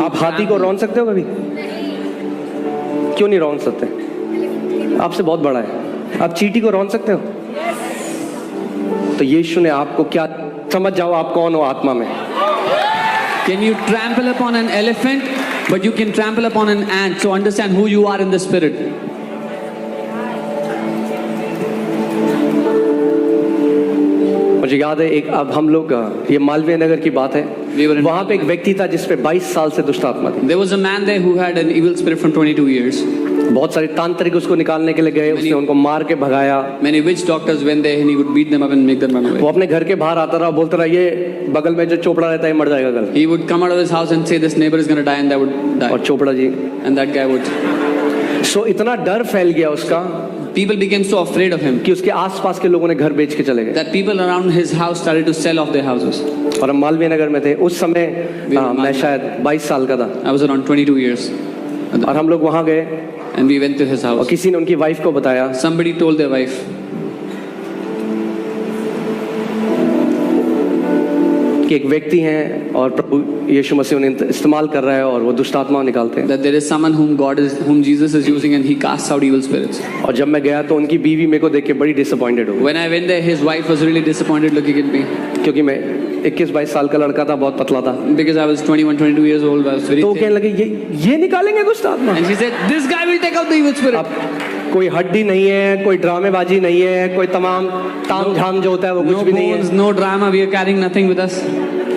आप हाथी को रौंद सकते हो कभी? क्यों नहीं रौंद सकते? आपसे बहुत बड़ा है। आप चींटी को रौंद सकते हो? तो यीशु ने आपको क्या, समझ जाओ आप कौन हो आत्मा में। Can you trample upon an elephant, but you can trample upon an ant? So understand who you are in the spirit. मुझे याद है एक, अब हम लोग, ये मालवीय नगर की बात है, वहाँ पे एक व्यक्ति था जिस पे 22 साल से दुष्ट आत्मा थी। There was a man there who had an evil spirit from 22 years. बहुत सारे तांत्रिक उसको निकालने के लिए गए, उसने उनको मार के भगाया। Many witch doctors went there and he would beat them up and make them run away. वो अपने घर के बाहर आता रहा, बोलता रहा ये बगल में जो चोपड़ा रहता है मर जाएगा कल। He would come out of his house and say this neighbor is going to die, and that would die. और Chopra ji, And that guy would. सो इतना डर फैल गया उसका People became so afraid of him कि उसके आसपास के लोगों ने घर बेच के चले गए। that people around his house started to sell off their houses. और हम मालवीय नगर में थे उस समय, मैं शायद 22 साल का था, I was around 22 years. और हम लोग वहाँ गए And we went to his और house. किसी ने उनकी वाइफ को बताया Somebody told their wife कि एक व्यक्ति हैं और प्रभु यीशु मसीह उन्हें इस्तेमाल कर रहा है और वो दुष्ट आत्मा निकालते हैं। that there is someone whom Jesus is using, and he casts out evil spirits. और जब मैं गया तो उनकी बीवी मेरे को देख के बड़ी डिसअपॉइंटेड हो गई, When I went there, his wife was really disappointed looking at me क्योंकि मैं 21-22 साल का लड़का था, बहुत पतला था। because I was 21, 22 years old. I was very तो वो thin. कहने लगे ये निकालेंगे दुष्ट आत्मा। And she said, this guy will take out the evil spirit. अब कोई हड्डी नहीं है, कोई ड्रामेबाजी नहीं है, कोई तमाम ताम झाम जो होता है वो कुछ No भी नहीं bones, है, no drama. We are carrying nothing with us.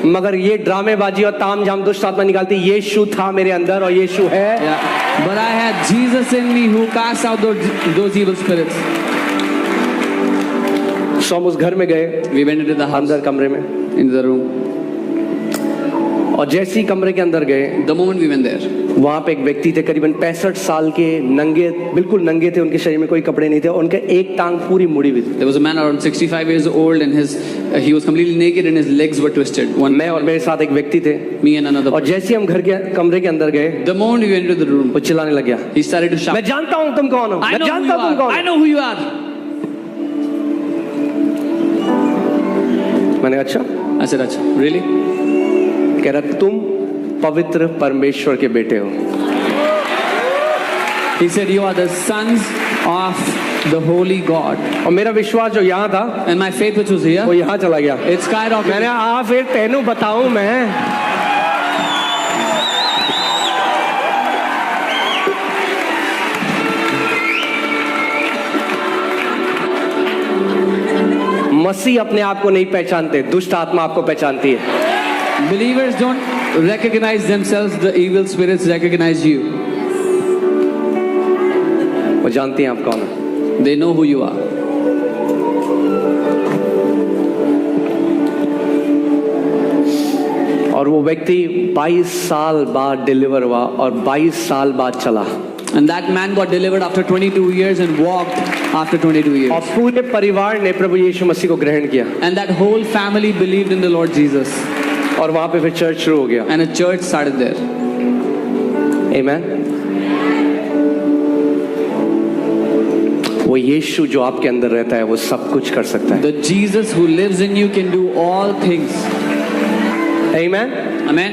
मगर ये ड्रामेबाजी और ताम झाम दुष्ट आत्मा निकालती। यीशु था मेरे अंदर और यीशु है। Yeah. But I had Jesus in me who casts out those evil spirits. सो हम उस घर में गए, We went into the house, अंदर कमरे में, into the room. और जैसे ही कमरे के अंदर गए, The moment we went there, वहाँ पे एक व्यक्ति थे करीबन 65 साल के, नंगे, बिल्कुल नंगे थे, उनके शरीर में कोई कपड़े नहीं थे, उनके एक टांग पूरी मुड़ी हुई थी। there was a man around 65 years old, and he was completely naked and his legs were twisted. मैं और मेरे साथ एक व्यक्ति थे, Me and another और person. जैसे ही हम घर के कमरे के अंदर गए, The moment we went into the room, वो चिल्लाने लग गया, he started to shout. मैं जानता हूँ तुम कौन हो, I मैं know who जानता you हूँ तुम are. कौन I हो। know who you are. मैंने अच्छा, I said, Acha, really? कह रहा तुम पवित्र परमेश्वर के बेटे हो। He said, you are the sons of the holy God. और मेरा विश्वास जो यहाँ था And my faith which was वो here, यहाँ चला गया। it skyrocketed. मैंने आ फिर तेनू बताऊं मैं, मसीह अपने आप को नहीं पहचानते, दुष्ट आत्मा आपको पहचानती है। Believers don't recognize themselves, the evil spirits recognize you. वो जानती हैं आप कौन है। They know who you are. और वो व्यक्ति 22 साल बाद डिलीवर हुआ और 22 साल बाद चला, And that man got delivered after 22 years and walked after 22 years. और पूरे परिवार ने प्रभु यीशु मसीह को ग्रहण किया, And that whole family believed in the Lord Jesus. और वहां पे फिर चर्च शुरू हो गया। And a church started there. आमेन। वो यीशु जो आपके अंदर रहता है वो सब कुछ कर सकता है। The Jesus who lives in you can do all things. Amen. Amen.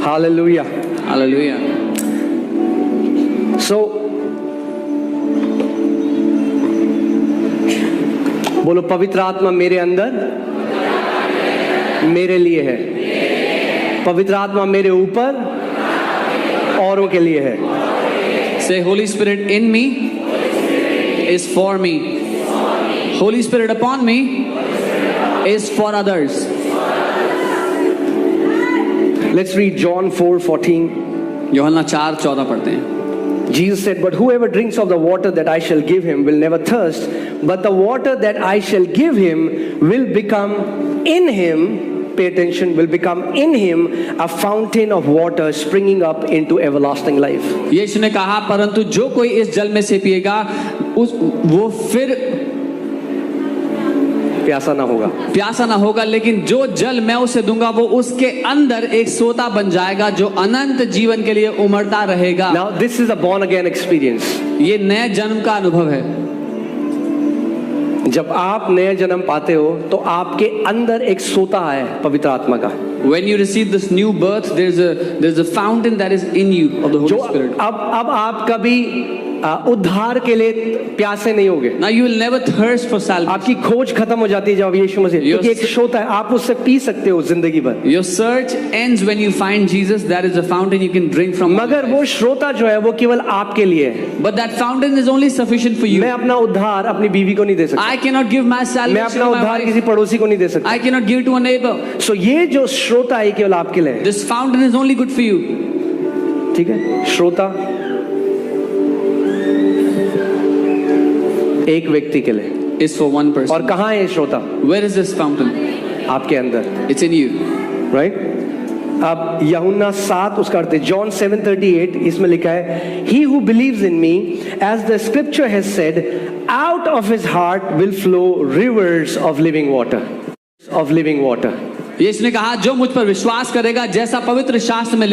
Hallelujah. Hallelujah. सो बोलो, पवित्र आत्मा मेरे अंदर मेरे लिए है, पवित्र आत्मा मेरे ऊपर औरों के लिए है। Say, Holy Spirit in me is for me. Holy Spirit upon me is for others. Let's read John 4:14. यूहन्ना 4:14 पढ़ते हैं. Jesus said, but whoever drinks of the water that I shall give him will never thirst, but the water that I shall give him will become in him, pay attention, will become in him a fountain of water springing up into everlasting life. यीशु ने कहा, परंतु जो कोई इस जल में से पिएगा वो फिर प्यासा ना होगा, लेकिन जो जल मैं उसे दूंगा वो उसके अंदर एक सोता बन जाएगा जो अनंत जीवन के लिए उमड़ता रहेगा. Now this is a born again experience. ये नए जन्म का अनुभव है. जब आप नए जन्म पाते हो तो आपके अंदर एक सोता है पवित्र आत्मा का. When you receive this new birth, there's a fountain that is in you of the Holy जो Spirit. अब आप कभी उद्धार के लिए प्यासे नहीं होगे। Now you will never thirst for salvation. आपकी खोज खत्म हो जाती है जब यीशु मसीह, क्योंकि एक श्रोता है, आप उससे पी सकते हो जिंदगी भर। Your search ends when you find Jesus. That is a fountain you can drink from. मगर वो श्रोता जो है वो केवल आपके लिए है। But that fountain is only sufficient for you. मैं अपना उद्धार अपनी बीवी को नहीं दे सकता, I cannot give my मैं salvation अपना to my उद्धार किसी wife. पड़ोसी को नहीं दे सकता। I cannot give to a neighbor. सो ये जो श्रोता है केवल आपके लिए है, This fountain is only good for you. ठीक है। श्रोता एक व्यक्ति के लिए, Is for one person. और कहाँ है ये श्रोता? Where is this fountain? आपके अंदर, It's in you. राइट? अब यूहन्ना 7 उसका अर्थ है जॉन 7:38, इसमें लिखा है he who believes in me as the scripture has said out of his heart will flow rivers of living water। यीशु ने कहा जो मुझ पर विश्वास करेगा, जैसा पवित्र शास्त्र में